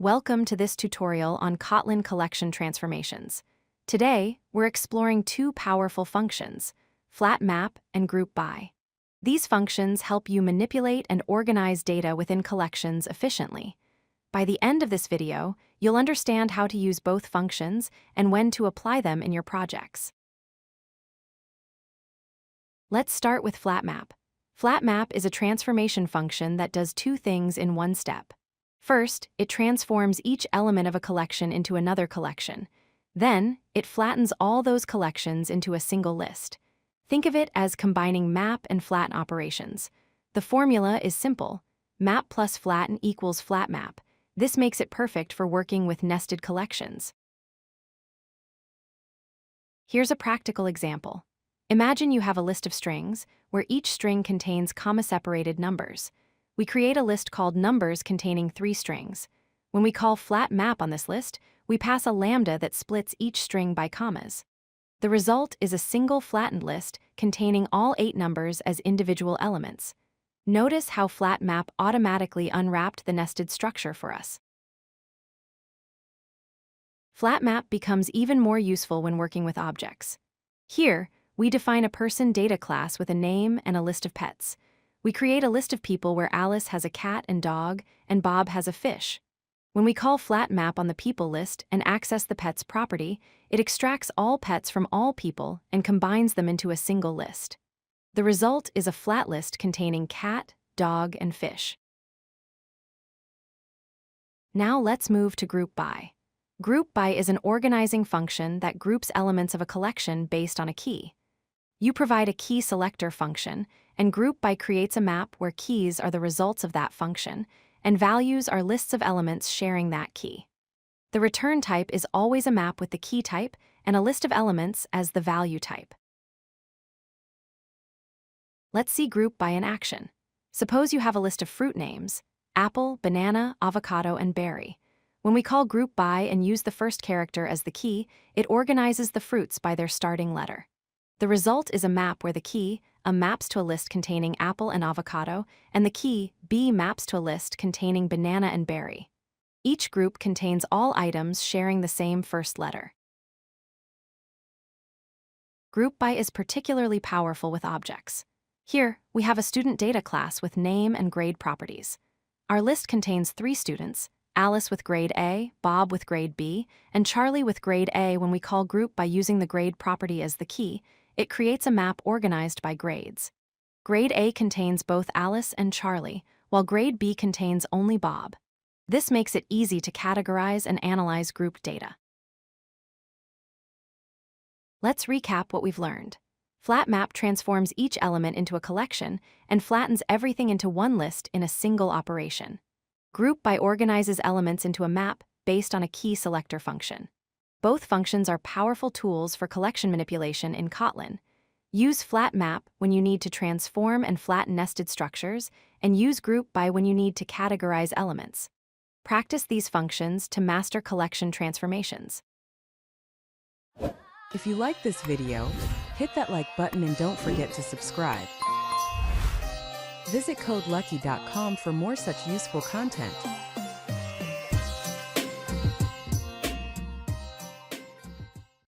Welcome to this tutorial on Kotlin Collection transformations. Today, we're exploring two powerful functions, flatMap and groupBy. These functions help you manipulate and organize data within collections efficiently. By the end of this video, you'll understand how to use both functions and when to apply them in your projects. Let's start with flatMap. FlatMap is a transformation function that does two things in one step. First, it transforms each element of a collection into another collection. Then, it flattens all those collections into a single list. Think of it as combining map and flatten operations. The formula is simple. Map plus flatten equals flatMap. This makes it perfect for working with nested collections. Here's a practical example. Imagine you have a list of strings, where each string contains comma-separated numbers. We create a list called numbers containing 3 strings. When we call flatMap on this list, we pass a lambda that splits each string by commas. The result is a single flattened list containing all 8 numbers as individual elements. Notice how flatMap automatically unwrapped the nested structure for us. FlatMap becomes even more useful when working with objects. Here, we define a person data class with a name and a list of pets. We create a list of people where Alice has a cat and dog, and Bob has a fish. When we call flatMap on the people list and access the pet's property, it extracts all pets from all people and combines them into a single list. The result is a flat list containing cat, dog, and fish. Now let's move to groupBy. GroupBy is an organizing function that groups elements of a collection based on a key. You provide a key selector function, and groupBy creates a map where keys are the results of that function, and values are lists of elements sharing that key. The return type is always a map with the key type and a list of elements as the value type. Let's see groupBy in action. Suppose you have a list of fruit names: apple, banana, avocado, and berry. When we call groupBy and use the first character as the key, it organizes the fruits by their starting letter. The result is a map where the key, A, maps to a list containing apple and avocado, and the key, B, maps to a list containing banana and berry. Each group contains all items sharing the same first letter. GroupBy is particularly powerful with objects. Here, we have a student data class with name and grade properties. Our list contains 3 students, Alice with grade A, Bob with grade B, and Charlie with grade A. When we call groupBy using the grade property as the key, it creates a map organized by grades. Grade A contains both Alice and Charlie, while grade B contains only Bob. This makes it easy to categorize and analyze group data. Let's recap what we've learned. FlatMap transforms each element into a collection and flattens everything into one list in a single operation. groupBy organizes elements into a map based on a key selector function. Both functions are powerful tools for collection manipulation in Kotlin. Use flatMap when you need to transform and flatten nested structures, and use groupBy when you need to categorize elements. Practice these functions to master collection transformations. If you like this video, hit that like button and don't forget to subscribe. Visit codelucky.com for more such useful content.